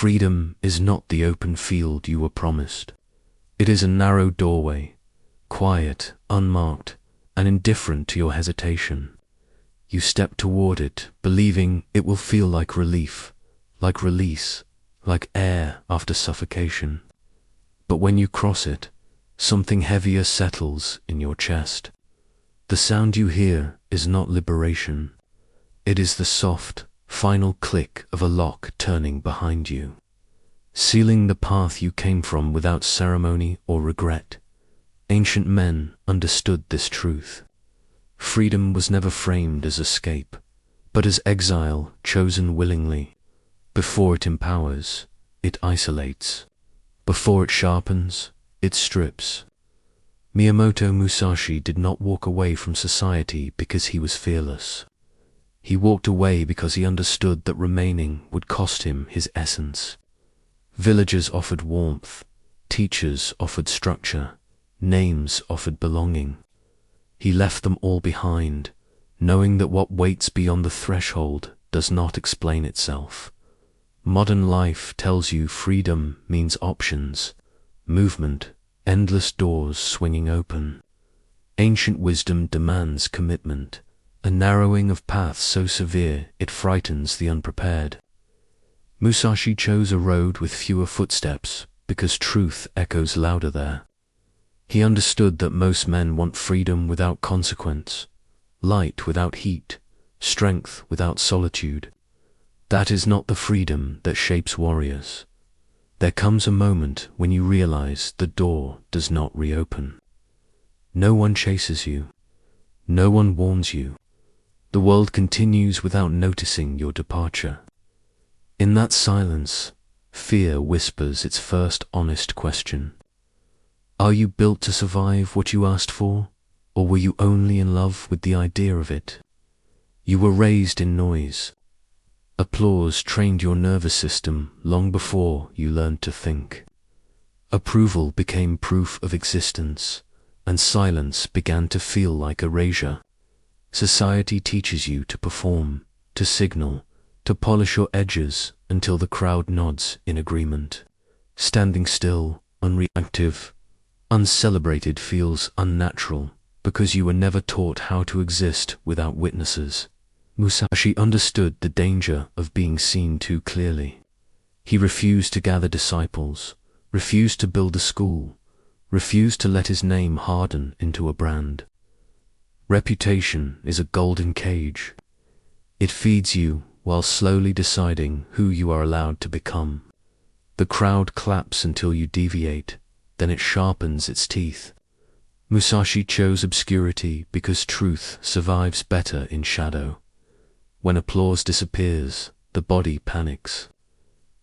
freedom is not the open field you were promised. It is a narrow doorway, quiet, unmarked, and indifferent to your hesitation. You step toward it, believing it will feel like relief, like release, like air after suffocation. But when you cross it, something heavier settles in your chest. The sound you hear is not liberation. It is the soft, final click of a lock turning behind you, sealing the path you came from without ceremony or regret. Ancient men understood this truth. Freedom was never framed as escape, but as exile chosen willingly. Before it empowers, it isolates. Before it sharpens, it strips. Miyamoto Musashi did not walk away from society because he was fearless. He walked away because he understood that remaining would cost him his essence. Villagers offered warmth, teachers offered structure, names offered belonging. He left them all behind, knowing that what waits beyond the threshold does not explain itself. Modern life tells you freedom means options, movement, endless doors swinging open. Ancient wisdom demands commitment, a narrowing of paths so severe it frightens the unprepared. Musashi chose a road with fewer footsteps because truth echoes louder there. He understood that most men want freedom without consequence, light without heat, strength without solitude. That is not the freedom that shapes warriors. There comes a moment when you realize the door does not reopen. No one chases you. No one warns you. The world continues without noticing your departure. In that silence, fear whispers its first honest question. Are you built to survive what you asked for, or were you only in love with the idea of it? You were raised in noise. Applause trained your nervous system long before you learned to think. Approval became proof of existence, and silence began to feel like erasure. Society teaches you to perform, to signal, to polish your edges until the crowd nods in agreement. Standing still, unreactive, uncelebrated feels unnatural because you were never taught how to exist without witnesses. Musashi understood the danger of being seen too clearly. He refused to gather disciples, refused to build a school, refused to let his name harden into a brand. Reputation is a golden cage. It feeds you while slowly deciding who you are allowed to become. The crowd claps until you deviate, then it sharpens its teeth. Musashi chose obscurity because truth survives better in shadow. When applause disappears, the body panics.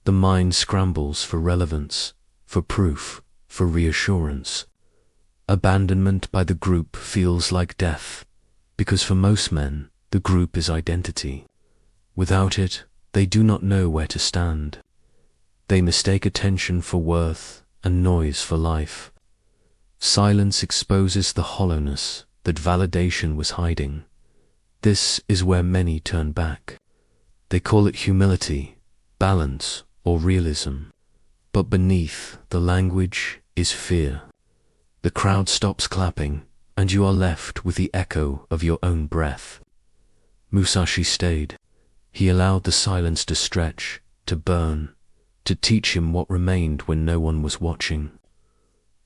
The mind scrambles for relevance, for proof, for reassurance. Abandonment by the group feels like death, because for most men, the group is identity. Without it, they do not know where to stand. They mistake attention for worth and noise for life. Silence exposes the hollowness that validation was hiding. This is where many turn back. They call it humility, balance, or realism. But beneath the language is fear. The crowd stops clapping, and you are left with the echo of your own breath. Musashi stayed. He allowed the silence to stretch, to burn, to teach him what remained when no one was watching.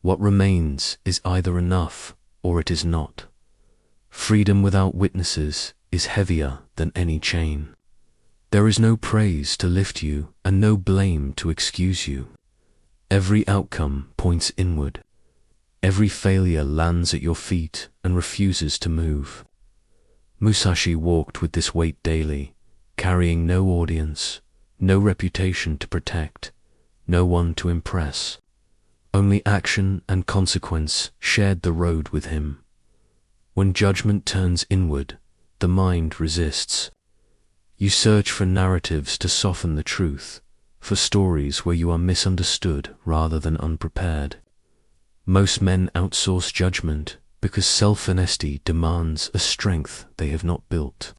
What remains is either enough or it is not. Freedom without witnesses is heavier than any chain. There is no praise to lift you and no blame to excuse you. Every outcome points inward. Every failure lands at your feet and refuses to move. Musashi walked with this weight daily, carrying no audience, no reputation to protect, no one to impress. Only action and consequence shared the road with him. When judgment turns inward, the mind resists. You search for narratives to soften the truth, for stories where you are misunderstood rather than unprepared. Most men outsource judgment because self-honesty demands a strength they have not built.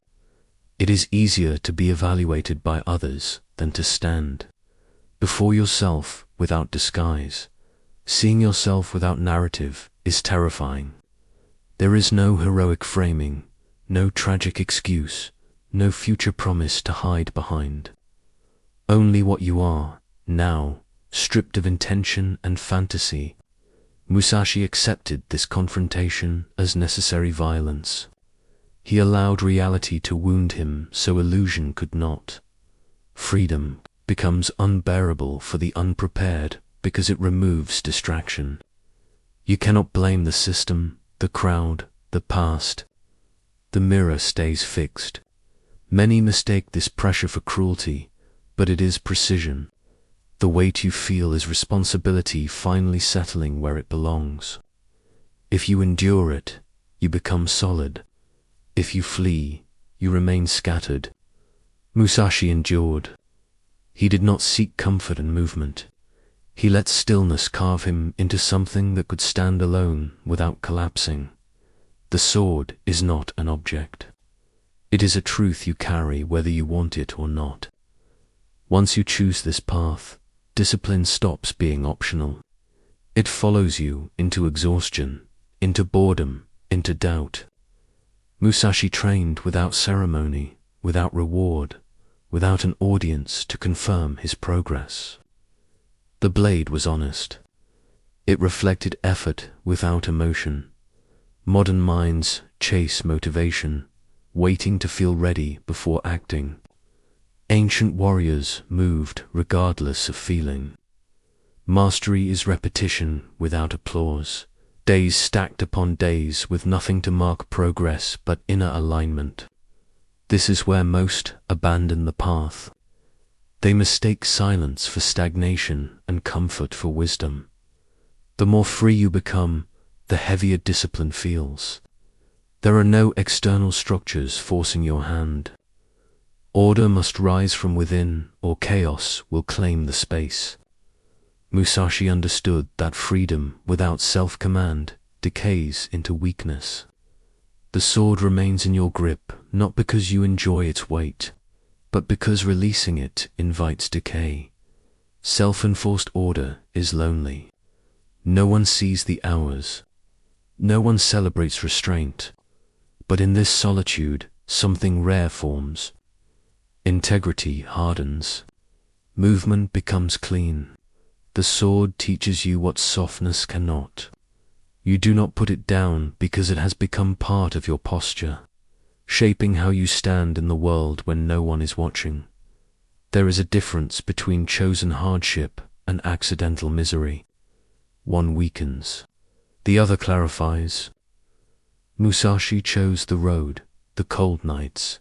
It is easier to be evaluated by others than to stand. before yourself without disguise. Seeing yourself without narrative is terrifying. There is no heroic framing, no tragic excuse, no future promise to hide behind. Only what you are, now, stripped of intention and fantasy. Musashi accepted this confrontation as necessary violence. He allowed reality to wound him so illusion could not. Freedom becomes unbearable for the unprepared because it removes distraction. You cannot blame the system, the crowd, the past. The mirror stays fixed. Many mistake this pressure for cruelty, but it is precision. The weight you feel is responsibility finally settling where it belongs. If you endure it, you become solid. If you flee, you remain scattered. Musashi endured. He did not seek comfort and movement. He let stillness carve him into something that could stand alone without collapsing. The sword is not an object. It is a truth you carry whether you want it or not. Once you choose this path, discipline stops being optional. It follows you into exhaustion, into boredom, into doubt. Musashi trained without ceremony, without reward, without an audience to confirm his progress. The blade was honest. It reflected effort without emotion. Modern minds chase motivation, waiting to feel ready before acting. Ancient warriors moved regardless of feeling. Mastery is repetition without applause, days stacked upon days with nothing to mark progress but inner alignment. This is where most abandon the path. They mistake silence for stagnation and comfort for wisdom. The more free you become, the heavier discipline feels. There are no external structures forcing your hand. Order must rise from within, or chaos will claim the space. Musashi understood that freedom without self-command decays into weakness. The sword remains in your grip not because you enjoy its weight, but because releasing it invites decay. Self-enforced order is lonely. No one sees the hours. No one celebrates restraint. But in this solitude, something rare forms. Integrity hardens. Movement becomes clean. The sword teaches you what softness cannot. You do not put it down because it has become part of your posture, shaping how you stand in the world when no one is watching. There is a difference between chosen hardship and accidental misery. One weakens, the other clarifies. Musashi chose the road, the cold nights,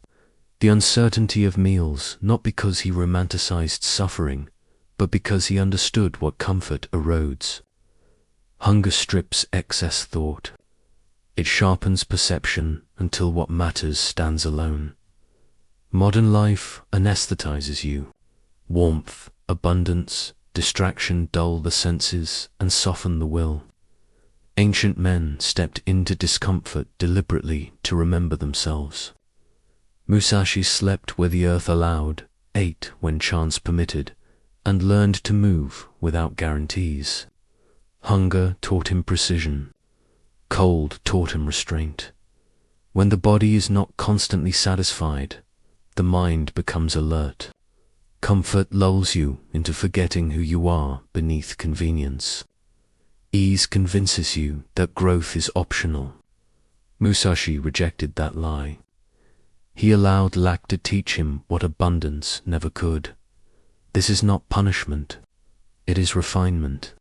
the uncertainty of meals, not because he romanticized suffering, but because he understood what comfort erodes. Hunger strips excess thought. It sharpens perception until what matters stands alone. Modern life anesthetizes you. Warmth, abundance, distraction dull the senses and soften the will. Ancient men stepped into discomfort deliberately to remember themselves. Musashi slept where the earth allowed, ate when chance permitted, and learned to move without guarantees. Hunger taught him precision. Cold taught him restraint. When the body is not constantly satisfied, the mind becomes alert. Comfort lulls you into forgetting who you are beneath convenience. Ease convinces you that growth is optional. Musashi rejected that lie. He allowed lack to teach him what abundance never could. This is not punishment. It is refinement.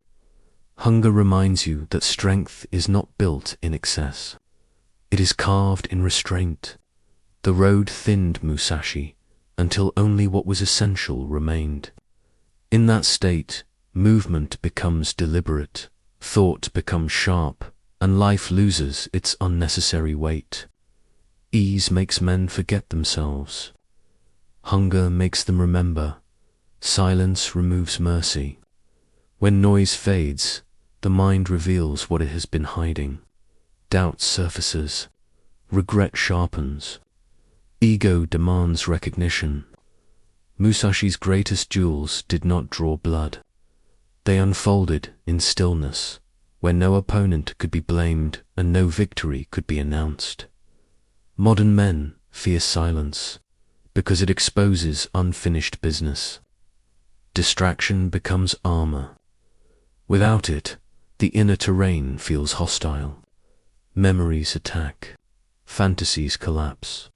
Hunger reminds you that strength is not built in excess. It is carved in restraint. The road thinned Musashi until only what was essential remained. In that state, movement becomes deliberate, thought becomes sharp, and life loses its unnecessary weight. Ease makes men forget themselves. Hunger makes them remember. Silence removes mercy. When noise fades, the mind reveals what it has been hiding. Doubt surfaces. Regret sharpens. Ego demands recognition. Musashi's greatest jewels did not draw blood. They unfolded in stillness, where no opponent could be blamed and no victory could be announced. Modern men fear silence because it exposes unfinished business. Distraction becomes armor. Without it, the inner terrain feels hostile. Memories attack. Fantasies collapse.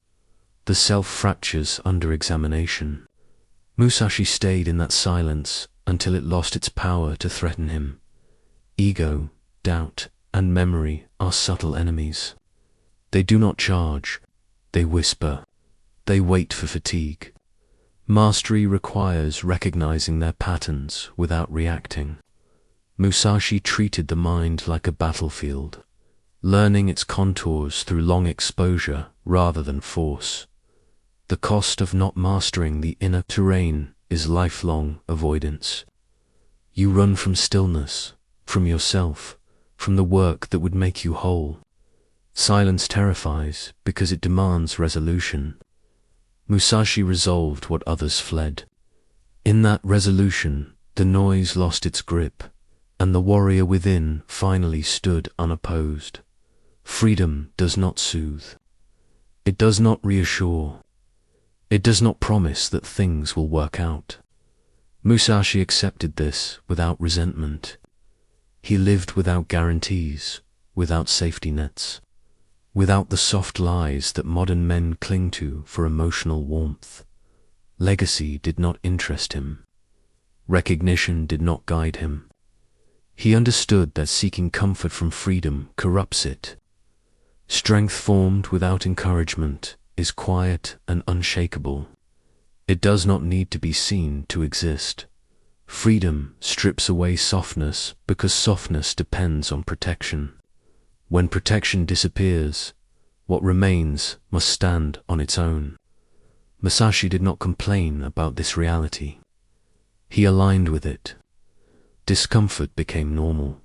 The self fractures under examination. Musashi stayed in that silence until it lost its power to threaten him. Ego, doubt, and memory are subtle enemies. They do not charge. They whisper. They wait for fatigue. Mastery requires recognizing their patterns without reacting. Musashi treated the mind like a battlefield, learning its contours through long exposure rather than force. The cost of not mastering the inner terrain is lifelong avoidance. You run from stillness, from yourself, from the work that would make you whole. Silence terrifies because it demands resolution. Musashi resolved what others fled. In that resolution, the noise lost its grip, and the warrior within finally stood unopposed. Freedom does not soothe. It does not reassure. It does not promise that things will work out. Musashi accepted this without resentment. He lived without guarantees, without safety nets, without the soft lies that modern men cling to for emotional warmth. Legacy did not interest him. Recognition did not guide him. He understood that seeking comfort from freedom corrupts it. Strength formed without encouragement is quiet and unshakable. It does not need to be seen to exist. Freedom strips away softness because softness depends on protection. When protection disappears, what remains must stand on its own. Musashi did not complain about this reality. He aligned with it. Discomfort became normal.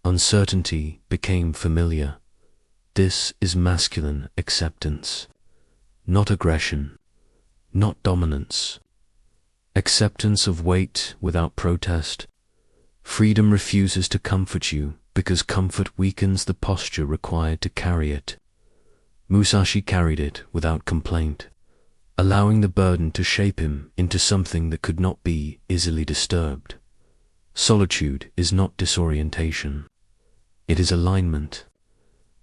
Uncertainty became familiar. This is masculine acceptance. Not aggression, not dominance. Acceptance of weight without protest. Freedom refuses to comfort you because comfort weakens the posture required to carry it. Musashi carried it without complaint, allowing the burden to shape him into something that could not be easily disturbed. Solitude is not disorientation. It is alignment.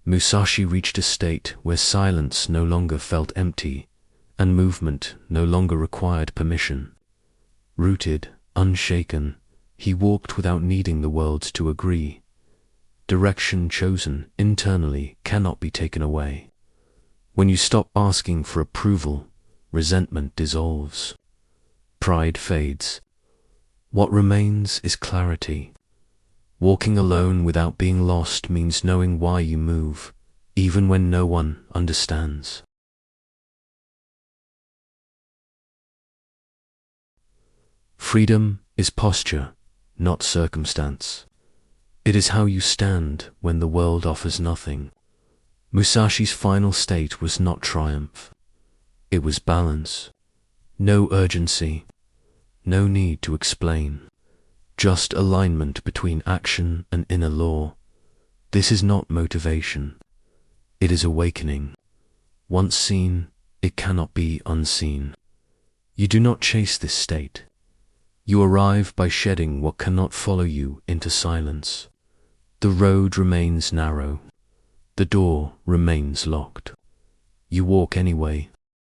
Musashi reached a state where silence no longer felt empty, and movement no longer required permission. Rooted, unshaken, he walked without needing the world to agree. Direction chosen internally cannot be taken away. When you stop asking for approval, resentment dissolves. Pride fades. What remains is clarity. Walking alone without being lost means knowing why you move, even when no one understands. Freedom is posture, not circumstance. It is how you stand when the world offers nothing. Musashi's final state was not triumph. It was balance. No urgency. No need to explain. Just alignment between action and inner law. This is not motivation. It is awakening. Once seen, it cannot be unseen. You do not chase this state. You arrive by shedding what cannot follow you into silence. The road remains narrow. The door remains locked. You walk anyway,